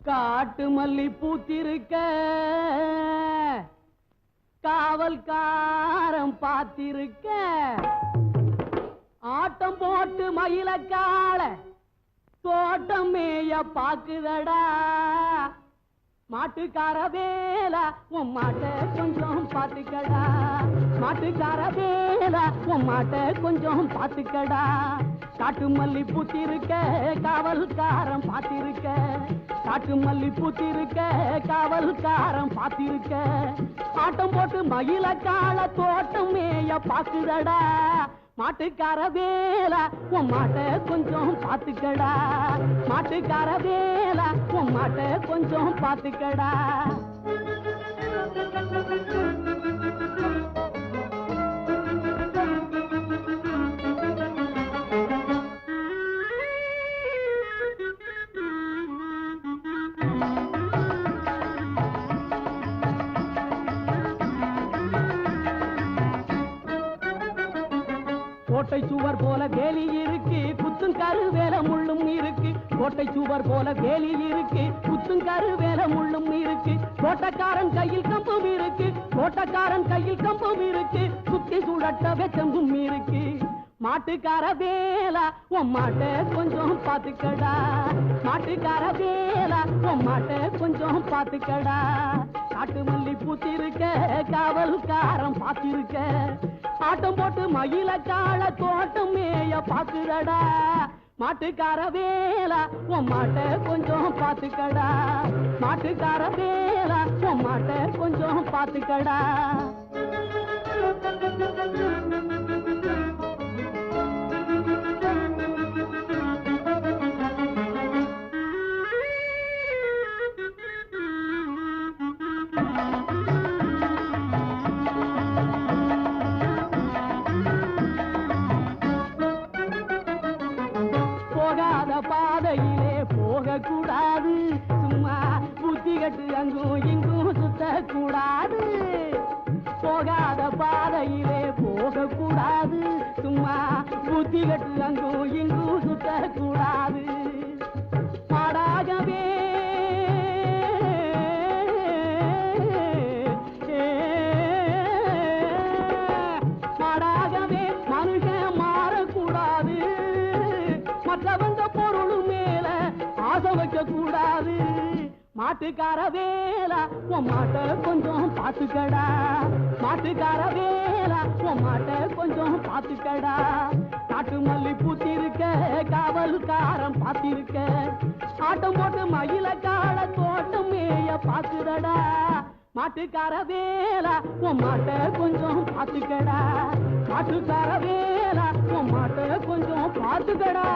காட்டு மல்லி பூத்திருக்க காவல்காரன் பார்த்திருக்க ஆட்டம் போட்டு மயிலக்கால தோட்டம் மேய பாக்குதடா மாட்டுக்கார வேலா உன் மாட்டை கொஞ்சம் பாத்துக்கடா மாட்டுக்கார வேலா உன் மாட்டை கொஞ்சம் பாத்துக்கடா காட்டு மல்லி பூத்திருக்க காவல்காரன் பார்த்திருக்க காட்டு மல்லி பூத்திருக்க காவல்காரன் பார்த்திருக்க ஆட்டம் போட்டு மயிலக்கால தோட்டம் மேய பாக்குதடா மாட்டுக்கார வேலா உன் மாட்டை கொஞ்சம் பாத்துக்கடா மாட்டுக்கார வேலா உன் மாட்டை கொஞ்சம் பாத்துக்கடா கோட்டை சுவர் போல வேலி இருக்கு குத்தும் கரு வேல முள்ளும் இருக்கு கோட்டை சுவர் போல வேலி இருக்கு குத்தும் கரு வேல முள்ளும் இருக்கு கோட்டக்காரன் கையில் கம்பம் இருக்கு கோட்டக்காரன் கையில் கம்பம் இருக்கு சுத்தி சுழட்ட வெச்சம்பும் இருக்கு மாட்டுக்கார வேலா உன் மாட்டை கொஞ்சம் பாத்துக்கடா மாட்டுக்கார வேலா உன் மாட்டை கொஞ்சம் பாத்துக்கடா காட்டு மல்லி பூத்திருக்க காவல்காரன் பார்த்திருக்க ஆட்டம் போட்டு மயிலக்கால தோட்டம் மேய பாக்குதடா மாட்டுக்கார வேலா உன் மாட்டை கொஞ்சம் பாத்துக்கடா மாட்டுக்கார வேலா உன் மாட்டை கொஞ்சம் பாத்துக்கடா பாதையிலே போக கூடாது சும்மா புத்தி கட்டு அங்கும் இங்கும் சுத்த கூடாது போகாத பாதையிலே போக கூடாது சும்மா புத்தி கட்டு அங்கும் இங்கும் சுத்த கூடாது மாடாகவே மாடாகவே மனுஷன் மாறக்கூடாது மற்றவங்க பொருள் மேல ஆசை வைக்க கூடாது மாட்டுக்கார வேலா உன் மாட்டை கொஞ்சம் பாத்துக்கடா மாட்டுக்கார வேலா உன் மாட்டை கொஞ்சம் பாத்துக்கடா காட்டு மல்லி பூத்திருக்க காவல்காரன் பார்த்திருக்க ஆட்டம் போட்டு மயிலக்கால தோட்டம் மேய பாக்குதடா மாட்டுக்கார வேலா உன் மாட்டை கொஞ்சம் பாத்துக்கடா மாட்டுக்கார வேலா உன் மாட்டை கொஞ்சம் பாத்துக்கடா